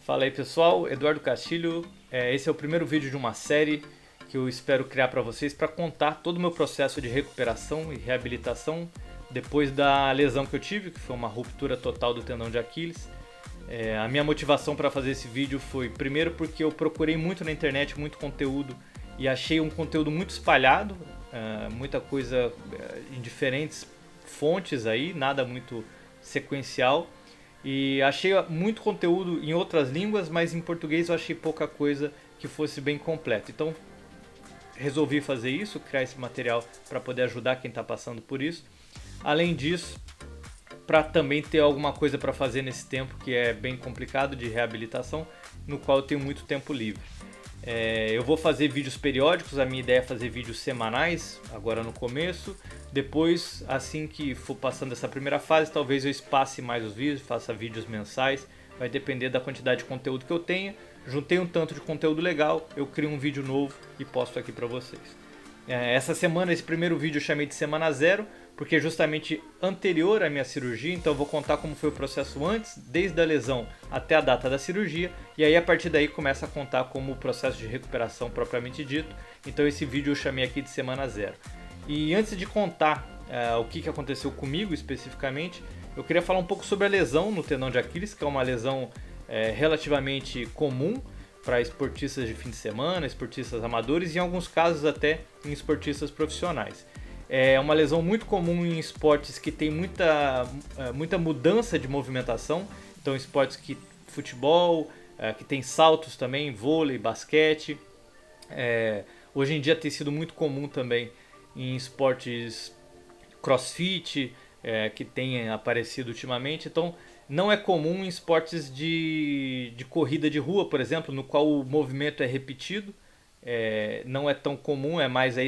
Fala aí pessoal, Eduardo Castilho. Esse é o primeiro vídeo de uma série que eu espero criar para vocês para contar todo o meu processo de recuperação e reabilitação depois da lesão que eu tive, que foi uma ruptura total do tendão de Aquiles. A minha motivação para fazer esse vídeo foi primeiro porque eu procurei muito na internet, muito conteúdo e achei um conteúdo muito espalhado, muita coisa em diferentes fontes aí, nada muito sequencial. E achei muito conteúdo em outras línguas, mas em português eu achei pouca coisa que fosse bem completo. Então resolvi fazer isso, criar esse material para poder ajudar quem está passando por isso. Além disso, para também ter alguma coisa para fazer nesse tempo que é bem complicado de reabilitação, no qual eu tenho muito tempo livre. Eu vou fazer vídeos periódicos, a minha ideia é fazer vídeos semanais, agora no começo. Depois, assim que for passando essa primeira fase, talvez eu espace mais os vídeos, faça vídeos mensais. Vai depender da quantidade de conteúdo que eu tenha. Juntei um tanto de conteúdo legal, eu crio um vídeo novo e posto aqui para vocês. Essa semana, esse primeiro vídeo eu chamei de Semana Zero, porque é justamente anterior à minha cirurgia, então eu vou contar como foi o processo antes, desde a lesão até a data da cirurgia, e aí a partir daí começa a contar como o processo de recuperação propriamente dito. Então esse vídeo eu chamei aqui de Semana Zero. E antes de contar o que aconteceu comigo especificamente, eu queria falar um pouco sobre a lesão no tendão de Aquiles, que é uma lesão relativamente comum para esportistas de fim de semana, esportistas amadores e em alguns casos até em esportistas profissionais. É uma lesão muito comum em esportes que tem muita mudança de movimentação, então esportes que futebol, que tem saltos também, vôlei, basquete. Hoje em dia tem sido muito comum também em esportes crossfit, que tem aparecido ultimamente. Então não é comum em esportes de corrida de rua, por exemplo, no qual o movimento é repetido. Não é tão comum,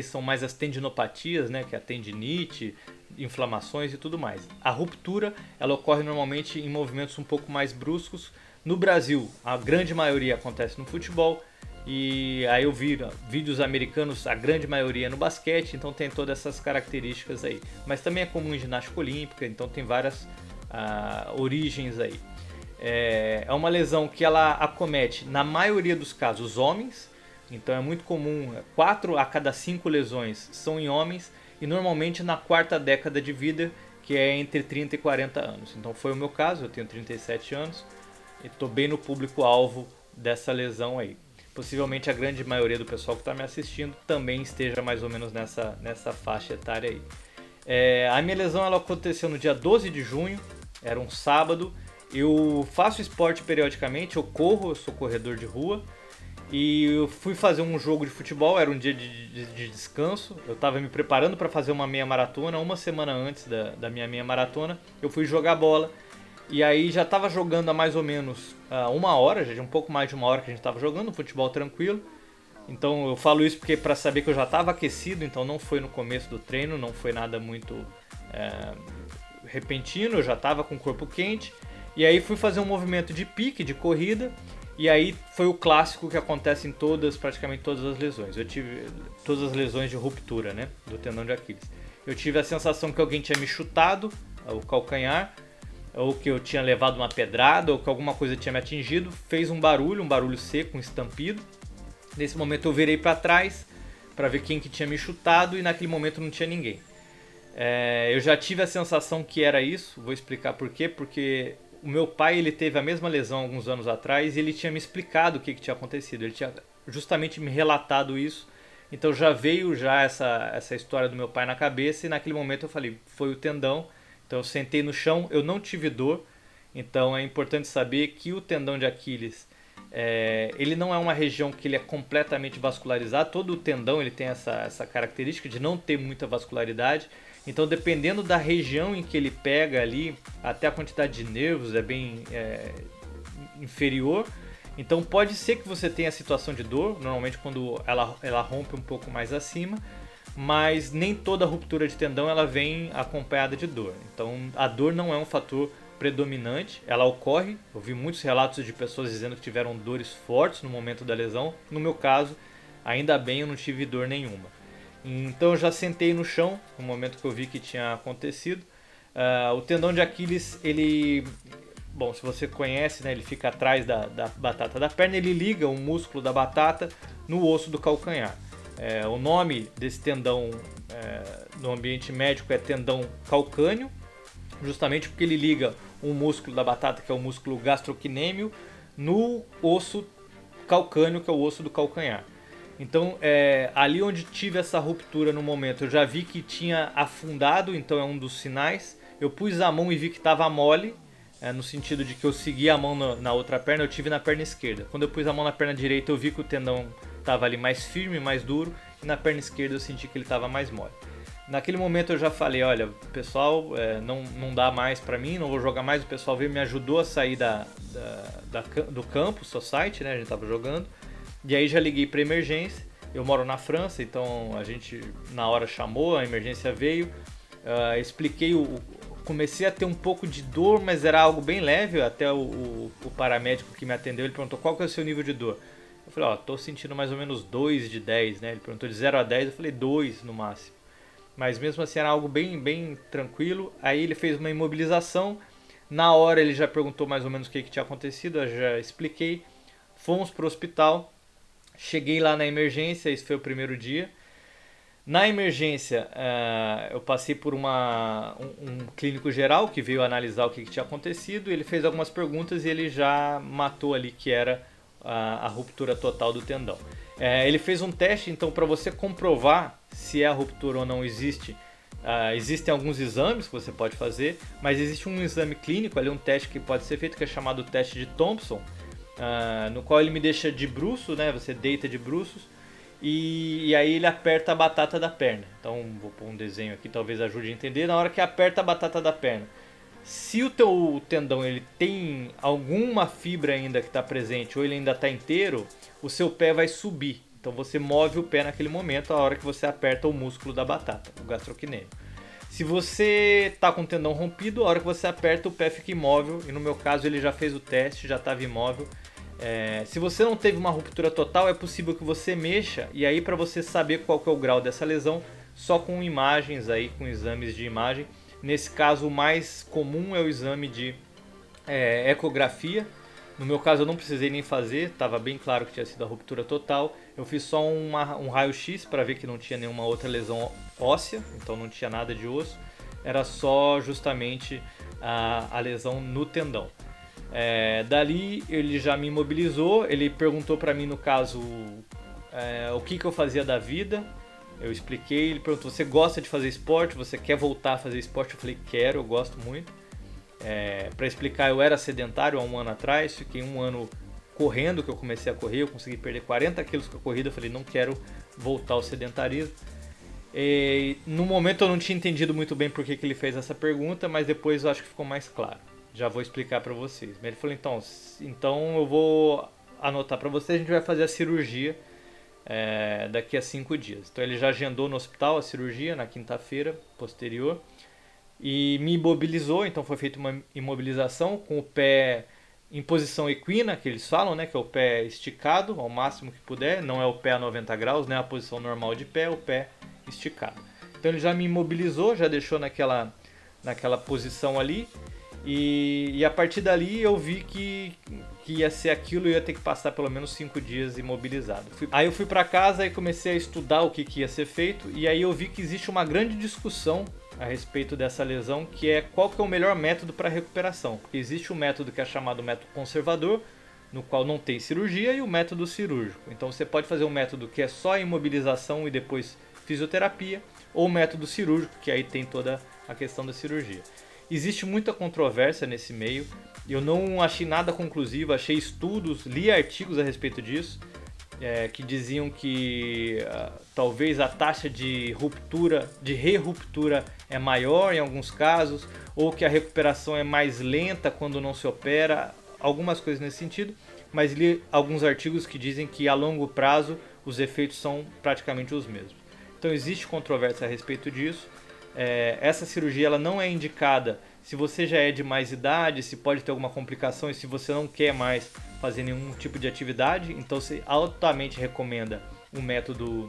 são mais as tendinopatias, né, que é a tendinite, inflamações e tudo mais. A ruptura ela ocorre normalmente em movimentos um pouco mais bruscos. No Brasil, a grande maioria acontece no futebol, e aí eu vi vídeos americanos, a grande maioria no basquete, então tem todas essas características aí. Mas também é comum em ginástica olímpica, então tem várias origens aí. É uma lesão que ela acomete, na maioria dos casos, homens. Então é muito comum, 4 a cada 5 lesões são em homens, e normalmente na quarta década de vida, que é entre 30 e 40 anos. Então foi o meu caso, eu tenho 37 anos e estou bem no público-alvo dessa lesão aí. Possivelmente a grande maioria do pessoal que está me assistindo também esteja mais ou menos nessa faixa etária aí. A minha lesão ela aconteceu no dia 12 de junho, era um sábado. Eu faço esporte periodicamente, eu corro, eu sou corredor de rua. E eu fui fazer um jogo de futebol, era um dia de descanso. Eu estava me preparando para fazer uma meia maratona. Uma semana antes da minha meia maratona, eu fui jogar bola. E aí já estava jogando há mais ou menos uma hora, já de um pouco mais de uma hora que a gente estava jogando, futebol tranquilo. Então eu falo isso porque para saber que eu já estava aquecido, então não foi no começo do treino, não foi nada muito repentino, eu já estava com o corpo quente. E aí fui fazer um movimento de pique, de corrida. E aí foi o clássico que acontece em praticamente todas as lesões. Eu tive todas as lesões de ruptura, né, do tendão de Aquiles. Eu tive a sensação que alguém tinha me chutado o calcanhar, ou que eu tinha levado uma pedrada, ou que alguma coisa tinha me atingido. Fez um barulho seco, um estampido. Nesse momento eu virei para trás para ver quem que tinha me chutado, e naquele momento não tinha ninguém. Eu já tive a sensação que era isso, vou explicar por quê, porque o meu pai ele teve a mesma lesão alguns anos atrás e ele tinha me explicado o que tinha acontecido. Ele tinha justamente me relatado isso. Então já veio essa história do meu pai na cabeça, e naquele momento eu falei, foi o tendão. Então eu sentei no chão, eu não tive dor. Então é importante saber que o tendão de Aquiles, ele não é uma região que ele é completamente vascularizado. Todo o tendão ele tem essa característica de não ter muita vascularidade. Então, dependendo da região em que ele pega ali, até a quantidade de nervos é bem inferior. Então, pode ser que você tenha a situação de dor, normalmente quando ela rompe um pouco mais acima, mas nem toda ruptura de tendão ela vem acompanhada de dor. Então, a dor não é um fator predominante, ela ocorre. Eu vi muitos relatos de pessoas dizendo que tiveram dores fortes no momento da lesão. No meu caso, ainda bem, eu não tive dor nenhuma. Então eu já sentei no chão no momento que eu vi que tinha acontecido. O tendão de Aquiles, ele bom, se você conhece, né, ele fica atrás da batata da perna, ele liga o músculo da batata no osso do calcanhar. O nome desse tendão no ambiente médico é tendão calcâneo, justamente porque ele liga um músculo da batata, que é o músculo gastrocnêmio, no osso calcâneo, que é o osso do calcanhar. Então, ali onde tive essa ruptura no momento, eu já vi que tinha afundado, então é um dos sinais. Eu pus a mão e vi que estava mole, no sentido de que eu segui a mão na outra perna, eu tive na perna esquerda. Quando eu pus a mão na perna direita, eu vi que o tendão estava ali mais firme, mais duro, e na perna esquerda eu senti que ele estava mais mole. Naquele momento eu já falei, olha, pessoal, não dá mais pra mim, não vou jogar mais. O pessoal veio, me ajudou a sair do campo, society, né, a gente tava jogando. E aí já liguei pra emergência. Eu moro na França, então a gente na hora chamou, a emergência veio. Expliquei, comecei a ter um pouco de dor, mas era algo bem leve. Até o paramédico que me atendeu, ele perguntou qual que é o seu nível de dor. Eu falei, tô sentindo mais ou menos 2 de 10, né? Ele perguntou de 0 a 10, eu falei 2 no máximo. Mas mesmo assim era algo bem tranquilo. Aí ele fez uma imobilização. Na hora ele já perguntou mais ou menos o que tinha acontecido, eu já expliquei. Fomos para o hospital. Cheguei lá na emergência, esse foi o primeiro dia. Na emergência eu passei por um clínico geral que veio analisar o que tinha acontecido. Ele fez algumas perguntas e ele já matou ali que era a ruptura total do tendão. Ele fez um teste, então, para você comprovar se é a ruptura ou não existe. Existem alguns exames que você pode fazer, mas existe um exame clínico, ali um teste que pode ser feito, que é chamado teste de Thompson, no qual ele me deixa de bruços, né? Você deita de bruços e aí ele aperta a batata da perna. Então, vou pôr um desenho aqui, talvez ajude a entender. Na hora que aperta a batata da perna, se o teu tendão ele tem alguma fibra ainda que está presente ou ele ainda está inteiro, o seu pé vai subir. Então você move o pé naquele momento, a hora que você aperta o músculo da batata, o gastrocnêmio. Se você está com o tendão rompido, a hora que você aperta o pé fica imóvel. E no meu caso ele já fez o teste, já estava imóvel. Se você não teve uma ruptura total, é possível que você mexa. E aí para você saber qual que é o grau dessa lesão, só com imagens aí, com exames de imagem. Nesse caso, o mais comum é o exame de ecografia. No meu caso, eu não precisei nem fazer, estava bem claro que tinha sido a ruptura total. Eu fiz só um raio-x para ver que não tinha nenhuma outra lesão óssea, então não tinha nada de osso. Era só justamente a lesão no tendão. Dali ele já me imobilizou, ele perguntou para mim, no caso, o que eu fazia da vida. Eu expliquei, ele perguntou, você gosta de fazer esporte? Você quer voltar a fazer esporte? Eu falei, quero, eu gosto muito. Para explicar, eu era sedentário há um ano atrás, fiquei um ano correndo, que eu comecei a correr, eu consegui perder 40 quilos com a corrida, eu falei, não quero voltar ao sedentarismo. No momento eu não tinha entendido muito bem por que ele fez essa pergunta, mas depois eu acho que ficou mais claro. Já vou explicar para vocês. Ele falou, então eu vou anotar para vocês, a gente vai fazer a cirurgia daqui a 5 dias. Então ele já agendou no hospital a cirurgia na quinta-feira posterior e me imobilizou. Então foi feita uma imobilização com o pé em posição equina, que eles falam, né, que é o pé esticado ao máximo que puder, não é o pé a 90 graus, né, a posição normal de pé, é o pé esticado. Então ele já me imobilizou, já deixou naquela posição ali. E a partir dali eu vi que ia ser aquilo e ia ter que passar pelo menos 5 dias imobilizado. Aí eu fui para casa e comecei a estudar o que ia ser feito, e aí eu vi que existe uma grande discussão a respeito dessa lesão, que é qual que é o melhor método para recuperação. Porque existe um método que é chamado método conservador, no qual não tem cirurgia, e o método cirúrgico. Então você pode fazer um método que é só imobilização e depois fisioterapia, ou o método cirúrgico, que aí tem toda a questão da cirurgia. Existe muita controvérsia nesse meio, eu não achei nada conclusivo, achei estudos, li artigos a respeito disso, que diziam que talvez a taxa de re-ruptura é maior em alguns casos, ou que a recuperação é mais lenta quando não se opera, algumas coisas nesse sentido, mas li alguns artigos que dizem que a longo prazo os efeitos são praticamente os mesmos. Então existe controvérsia a respeito disso. Essa cirurgia ela não é indicada se você já é de mais idade, se pode ter alguma complicação e se você não quer mais fazer nenhum tipo de atividade. Então você altamente recomenda um método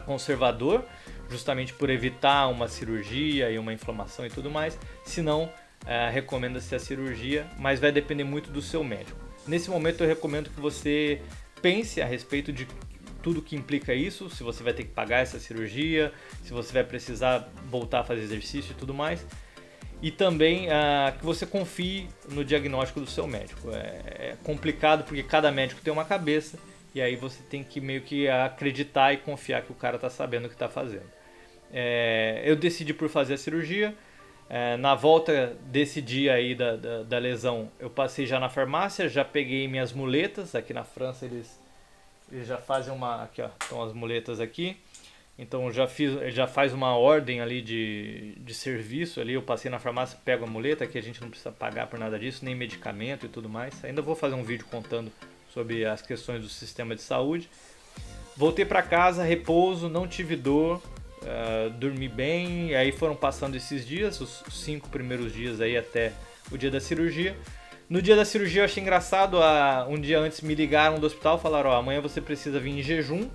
conservador, justamente por evitar uma cirurgia e uma inflamação e tudo mais. Se não, recomenda-se a cirurgia, mas vai depender muito do seu médico. Nesse momento eu recomendo que você pense a respeito de tudo que implica isso, se você vai ter que pagar essa cirurgia, se você vai precisar voltar a fazer exercício e tudo mais. E também que você confie no diagnóstico do seu médico. É complicado porque cada médico tem uma cabeça e aí você tem que meio que acreditar e confiar que o cara está sabendo o que está fazendo. Eu decidi por fazer a cirurgia. Na volta desse dia aí da lesão, eu passei já na farmácia, já peguei minhas muletas. Aqui na França eles já fazem aqui ó, estão as muletas aqui. Então já faz uma ordem ali de serviço ali. Eu passei na farmácia, pego a muleta, que a gente não precisa pagar por nada disso, nem medicamento e tudo mais. Ainda vou fazer um vídeo contando sobre as questões do sistema de saúde. Voltei para casa, repouso, não tive dor, dormi bem. E aí foram passando esses dias, os 5 primeiros dias aí até o dia da cirurgia. No dia da cirurgia eu achei engraçado, um dia antes me ligaram do hospital, falaram, amanhã você precisa vir em jejum.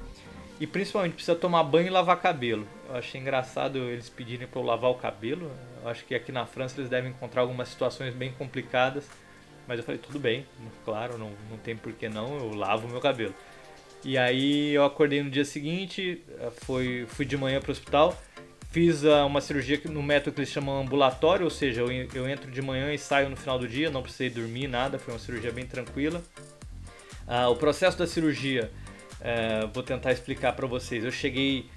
E principalmente precisa tomar banho e lavar cabelo. Eu achei engraçado eles pedirem para eu lavar o cabelo. Eu acho que aqui na França eles devem encontrar algumas situações bem complicadas. Mas eu falei, tudo bem, claro, não tem por que não, eu lavo o meu cabelo. E aí eu acordei no dia seguinte, fui de manhã para o hospital. Fiz uma cirurgia no método que eles chamam ambulatório, ou seja, eu entro de manhã e saio no final do dia, não precisei dormir, nada, foi uma cirurgia bem tranquila. O processo da cirurgia... vou tentar explicar para vocês. Eu cheguei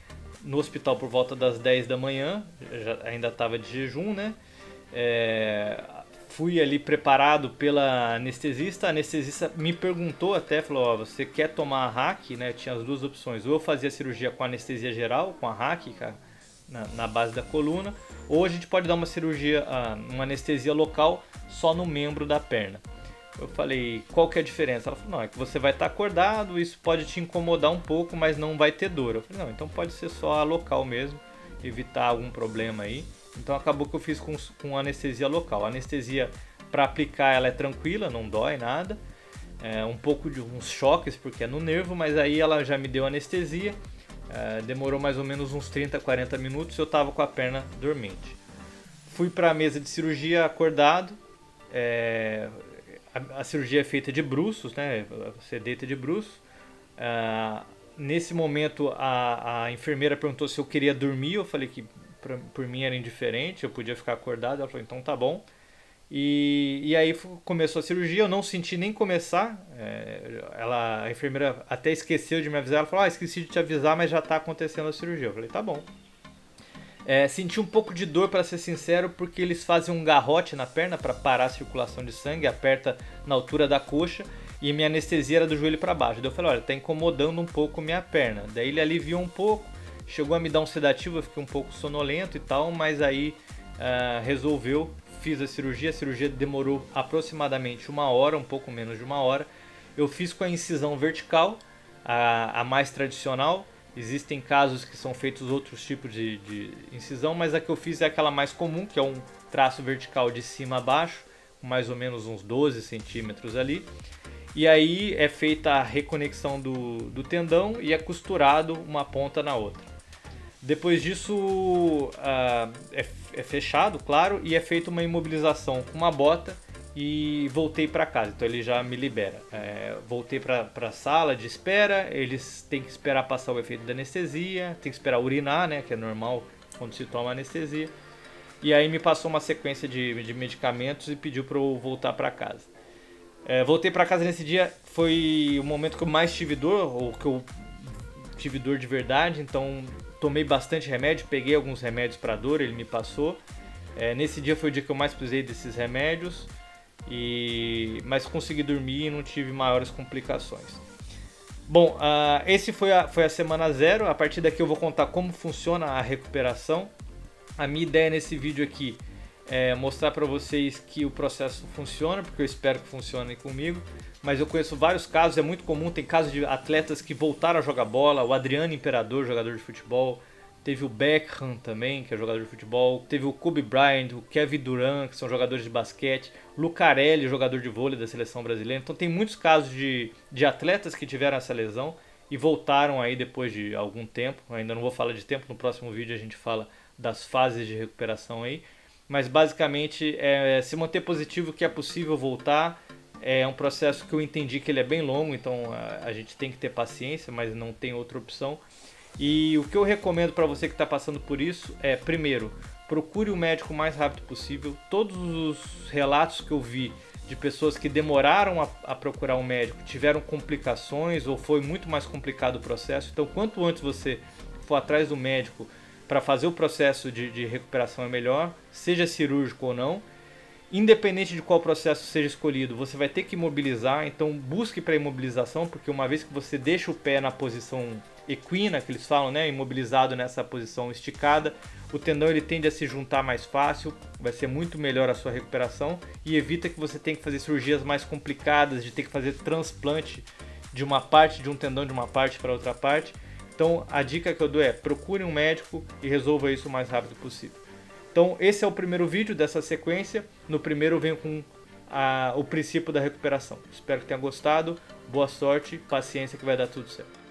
no hospital por volta das 10 da manhã, ainda estava de jejum, né? Fui ali preparado pela anestesista. A anestesista me perguntou até, falou, você quer tomar a hack, né? Tinha as duas opções, ou eu fazia a cirurgia com anestesia geral, com a hack na base da coluna, ou a gente pode dar uma cirurgia, uma anestesia local só no membro da perna. Eu falei, qual que é a diferença? Ela falou, não, é que você vai estar acordado, isso pode te incomodar um pouco, mas não vai ter dor. Eu falei, não, então pode ser só a local mesmo, evitar algum problema aí. Então acabou que eu fiz com anestesia local. A anestesia para aplicar ela é tranquila, não dói nada. Um pouco de uns choques porque é no nervo, mas aí ela já me deu anestesia. Demorou mais ou menos uns 30, 40 minutos, eu estava com a perna dormente. Fui para a mesa de cirurgia acordado. A cirurgia é feita de bruços, né? Você deita de bruços. Nesse momento, a enfermeira perguntou se eu queria dormir. Eu falei que por mim era indiferente, eu podia ficar acordado. Ela falou, então tá bom. E aí começou a cirurgia, eu não senti nem começar. A enfermeira até esqueceu de me avisar. Ela falou, esqueci de te avisar, mas já está acontecendo a cirurgia. Eu falei, tá bom. Senti um pouco de dor, para ser sincero, porque eles fazem um garrote na perna para parar a circulação de sangue, aperta na altura da coxa e minha anestesia era do joelho para baixo. Daí eu falei, olha, tá incomodando um pouco minha perna. Daí ele aliviou um pouco, chegou a me dar um sedativo, eu fiquei um pouco sonolento e tal, mas aí resolveu, fiz a cirurgia demorou aproximadamente 1 hora, um pouco menos de 1 hora. Eu fiz com a incisão vertical, a mais tradicional. Existem casos que são feitos outros tipos de incisão, mas a que eu fiz é aquela mais comum, que é um traço vertical de cima a baixo, com mais ou menos uns 12 centímetros ali. E aí é feita a reconexão do tendão e é costurado uma ponta na outra. Depois disso é fechado, claro, e é feita uma imobilização com uma bota e voltei para casa, então ele já me libera. Voltei para a sala de espera, eles têm que esperar passar o efeito da anestesia, tem que esperar urinar, né, que é normal quando se toma anestesia. E aí me passou uma sequência de medicamentos e pediu para eu voltar para casa. Voltei para casa nesse dia, foi o momento que eu mais tive dor, ou que eu tive dor de verdade, então tomei bastante remédio, peguei alguns remédios para dor, ele me passou. Nesse dia foi o dia que eu mais precisei desses remédios. Mas consegui dormir e não tive maiores complicações. Bom, esse foi a semana 0. A partir daqui eu vou contar como funciona a recuperação. A minha ideia nesse vídeo aqui é mostrar para vocês que o processo funciona, porque eu espero que funcione comigo. Mas eu conheço vários casos, é muito comum, tem casos de atletas que voltaram a jogar bola. O Adriano Imperador, jogador de futebol. Teve o Beckham também, que é jogador de futebol. Teve o Kobe Bryant, o Kevin Durant, que são jogadores de basquete. Lucarelli, jogador de vôlei da seleção brasileira. Então tem muitos casos de atletas que tiveram essa lesão e voltaram aí depois de algum tempo. Eu ainda não vou falar de tempo, no próximo vídeo a gente fala das fases de recuperação aí. mas basicamente é se manter positivo, que é possível voltar. É um processo que eu entendi que ele é bem longo, então a gente tem que ter paciência, mas não tem outra opção. E o que eu recomendo para você que está passando por isso é, primeiro, procure o médico o mais rápido possível. Todos os relatos que eu vi de pessoas que demoraram a procurar um médico tiveram complicações ou foi muito mais complicado o processo. Então, quanto antes você for atrás do médico para fazer o processo de recuperação é melhor, seja cirúrgico ou não. Independente de qual processo seja escolhido, você vai ter que imobilizar, então busque para imobilização, porque uma vez que você deixa o pé na posição equina, que eles falam, né, imobilizado nessa posição esticada, o tendão ele tende a se juntar mais fácil, vai ser muito melhor a sua recuperação e evita que você tenha que fazer cirurgias mais complicadas, de ter que fazer transplante de uma parte de um tendão de uma parte para outra parte. Então a dica que eu dou é procure um médico e resolva isso o mais rápido possível. Então esse é o primeiro vídeo dessa sequência. No primeiro eu venho com o princípio da recuperação. Espero que tenha gostado. Boa sorte, paciência que vai dar tudo certo.